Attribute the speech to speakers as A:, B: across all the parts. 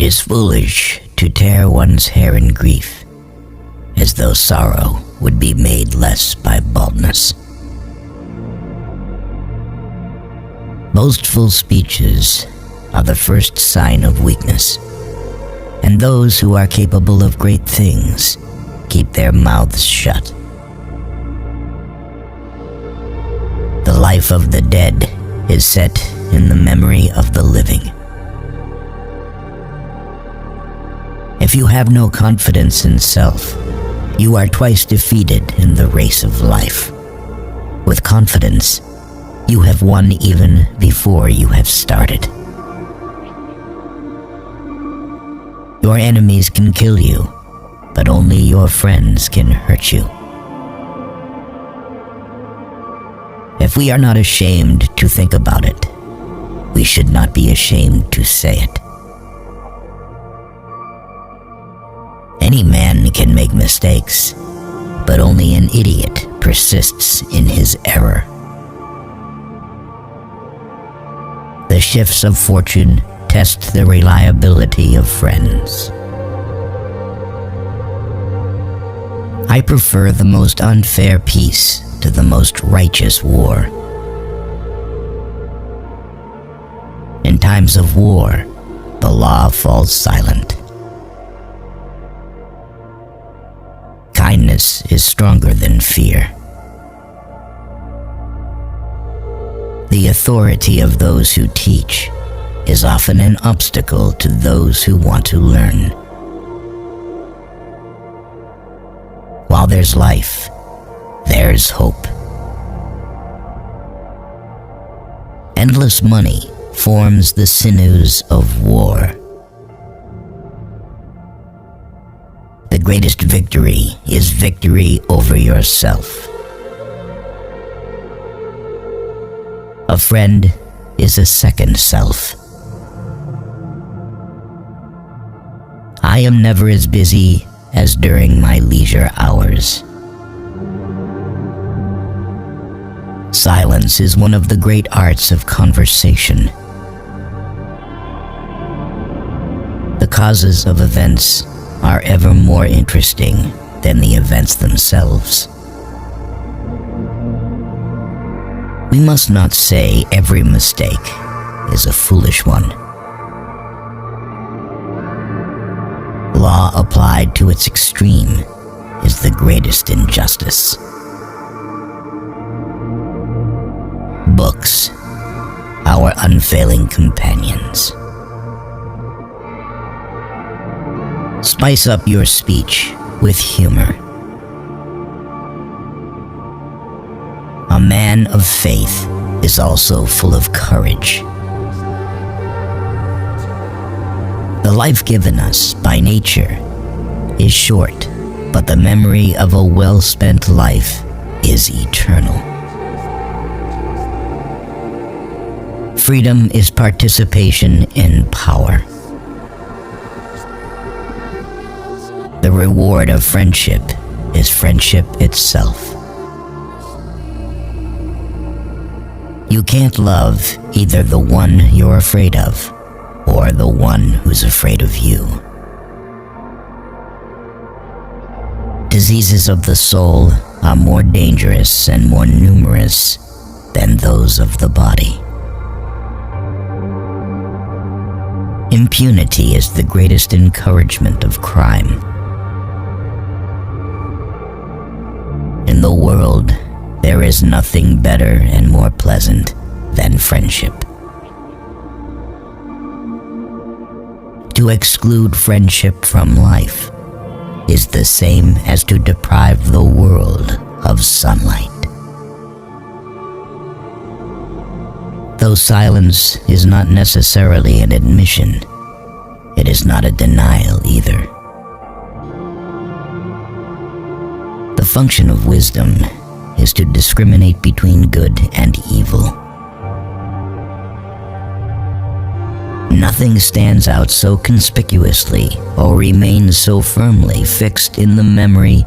A: is foolish to tear one's hair in grief, as though sorrow would be made less by baldness. Boastful speeches are the first sign of weakness, and those who are capable of great things keep their mouths shut. The life of the dead is set in the memory of the living. If you have no confidence in self, you are twice defeated in the race of life. With confidence, you have won even before you have started. Your enemies can kill you, but only your friends can hurt you. If we are not ashamed to think about it, we should not be ashamed to say it. Any man can make mistakes, but only an idiot persists in his error. The shifts of fortune test the reliability of friends. I prefer the most unfair peace to the most righteous war. In times of war, the law falls silent. Kindness is stronger than fear. The authority of those who teach is often an obstacle to those who want to learn. While there's life, there's hope. Endless money forms the sinews of war. The greatest victory is victory over yourself. A friend is a second self. I am never as busy as during my leisure hours. Silence is one of the great arts of conversation. The causes of events are ever more interesting than the events themselves. We must not say every mistake is a foolish one. Law applied to its extreme is the greatest injustice. Books, our unfailing companions. Spice up your speech with humor. A man of faith is also full of courage. The life given us by nature is short, but the memory of a well-spent life is eternal. Freedom is participation in power. The reward of friendship is friendship itself. You can't love either the one you're afraid of or the one who's afraid of you. Diseases of the soul are more dangerous and more numerous than those of the body. Impunity is the greatest encouragement of crime. In the world, there is nothing better and more pleasant than friendship. To exclude friendship from life is the same as to deprive the world of sunlight. Though silence is not necessarily an admission, it is not a denial either. The function of wisdom is to discriminate between good and evil. Nothing stands out so conspicuously or remains so firmly fixed in the memory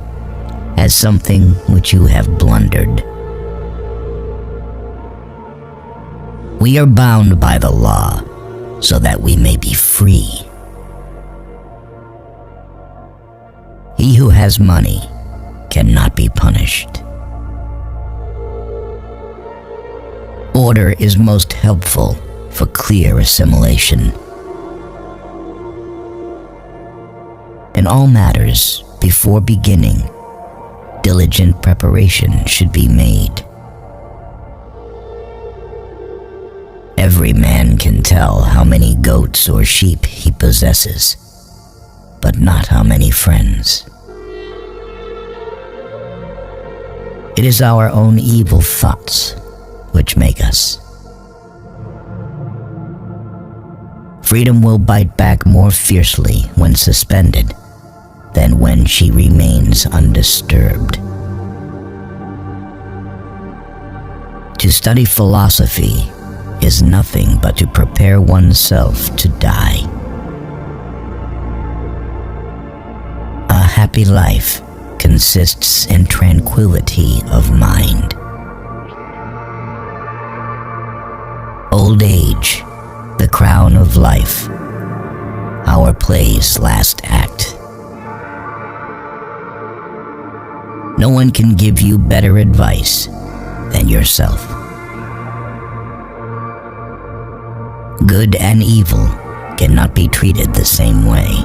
A: as something which you have blundered. We are bound by the law so that we may be free. He who has money cannot be punished. Order is most helpful for clear assimilation. In all matters, before beginning, diligent preparation should be made. Every man can tell how many goats or sheep he possesses, but not how many friends. It is our own evil thoughts which make us. Freedom will bite back more fiercely when suspended than when she remains undisturbed. To study philosophy is nothing but to prepare oneself to die. A happy life consists in tranquility of mind. Old age, the crown of life, our play's last act. No one can give you better advice than yourself. Good and evil cannot be treated the same way.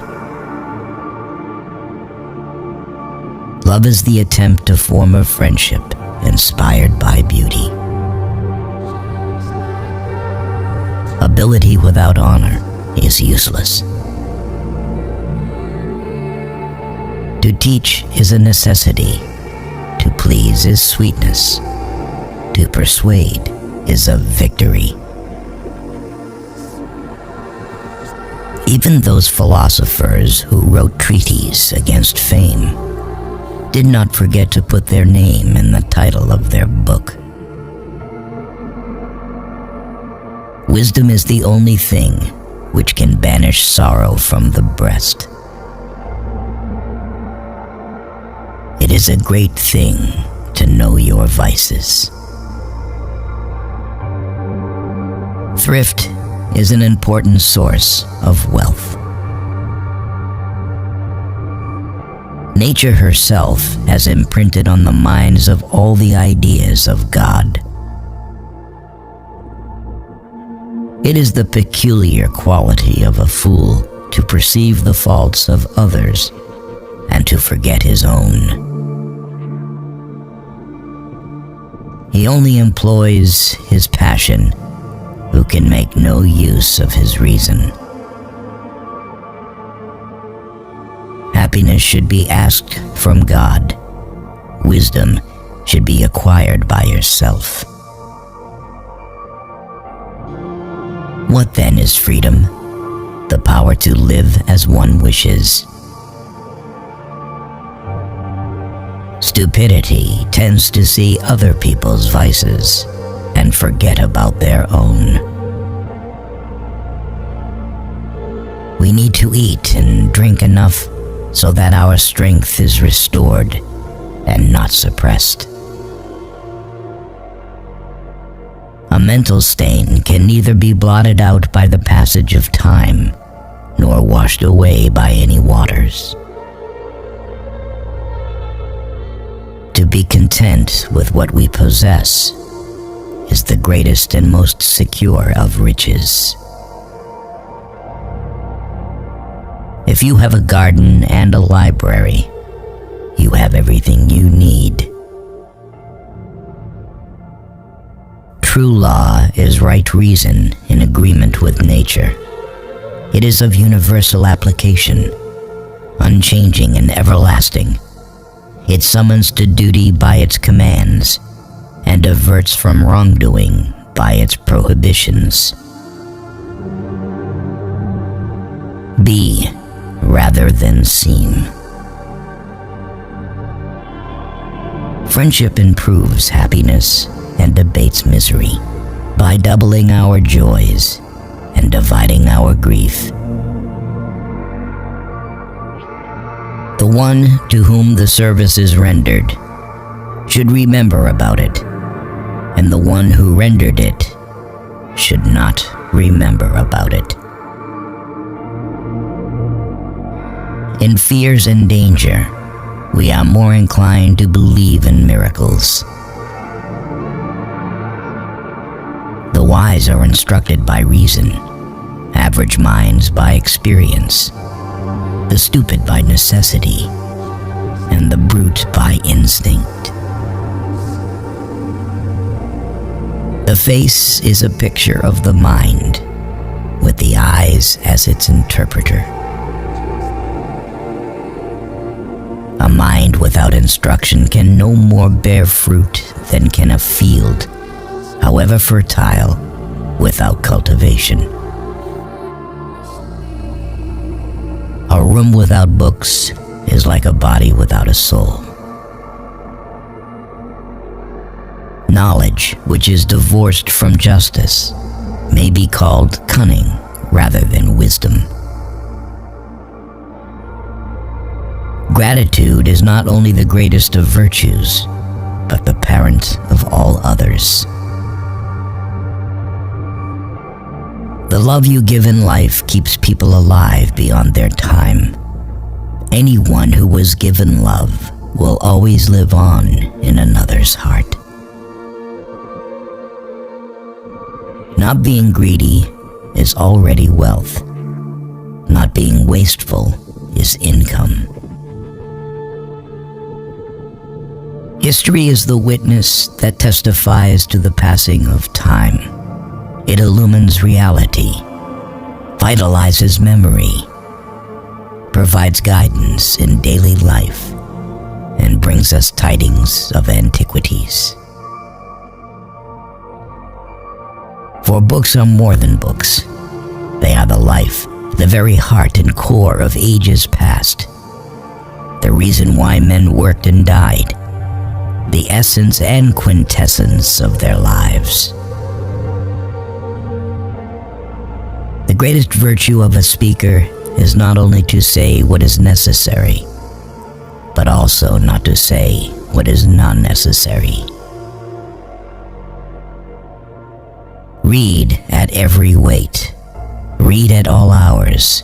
A: Love is the attempt to form a friendship inspired by beauty. Ability without honor is useless. To teach is a necessity. To please is sweetness. To persuade is a victory. Even those philosophers who wrote treatises against fame did not forget to put their name in the title of their book. Wisdom is the only thing which can banish sorrow from the breast. It is a great thing to know your vices. Thrift is an important source of wealth. Nature herself has imprinted on the minds of all the ideas of God. It is the peculiar quality of a fool to perceive the faults of others and to forget his own. He only employs his passion who can make no use of his reason. Happiness should be asked from God. Wisdom should be acquired by yourself. What then is freedom? The power to live as one wishes. Stupidity tends to see other people's vices and forget about their own. We need to eat and drink enough so that our strength is restored and not suppressed. A mental stain can neither be blotted out by the passage of time nor washed away by any waters. To be content with what we possess is the greatest and most secure of riches. If you have a garden and a library, you have everything you need. True law is right reason in agreement with nature. It is of universal application, unchanging and everlasting. It summons to duty by its commands and averts from wrongdoing by its prohibitions. Be rather than seem. Friendship improves happiness and abates misery by doubling our joys and dividing our grief. The one to whom the service is rendered should remember about it, and the one who rendered it should not remember about it. In fears and danger, we are more inclined to believe in miracles. The wise are instructed by reason, average minds by experience, the stupid by necessity, and the brute by instinct. The face is a picture of the mind, with the eyes as its interpreter. A mind without instruction can no more bear fruit than can a field, however fertile, without cultivation. A room without books is like a body without a soul. Knowledge, which is divorced from justice, may be called cunning rather than wisdom. Gratitude is not only the greatest of virtues, but the parent of all others. The love you give in life keeps people alive beyond their time. Anyone who was given love will always live on in another's heart. Not being greedy is already wealth. Not being wasteful is income. History is the witness that testifies to the passing of time. It illumines reality, vitalizes memory, provides guidance in daily life, and brings us tidings of antiquities. For books are more than books. They are the life, the very heart and core of ages past. The reason why men worked and died. The essence and quintessence of their lives. The greatest virtue of a speaker is not only to say what is necessary, but also not to say what is not necessary. Read at every weight. Read at all hours.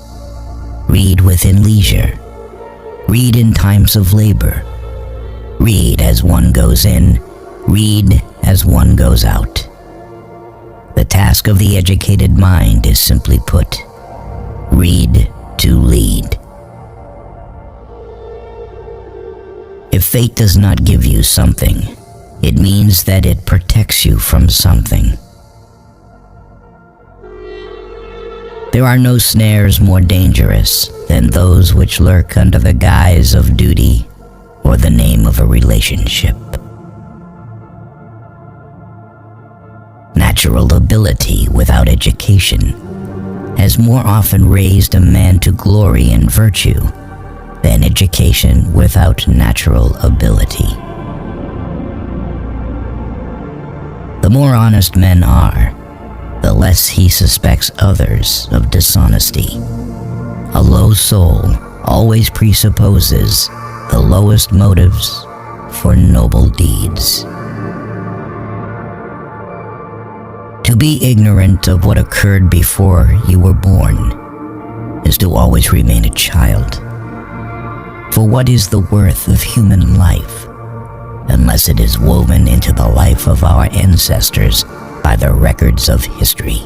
A: Read within leisure. Read in times of labor. Read as one goes in, read as one goes out. The task of the educated mind is simply put, read to lead. If fate does not give you something, it means that it protects you from something. There are no snares more dangerous than those which lurk under the guise of duty or the name of a relationship. Natural ability without education has more often raised a man to glory and virtue than education without natural ability. The more honest men are, the less he suspects others of dishonesty. A low soul always presupposes the lowest motives for noble deeds. To be ignorant of what occurred before you were born is to always remain a child. For what is the worth of human life unless it is woven into the life of our ancestors by the records of history?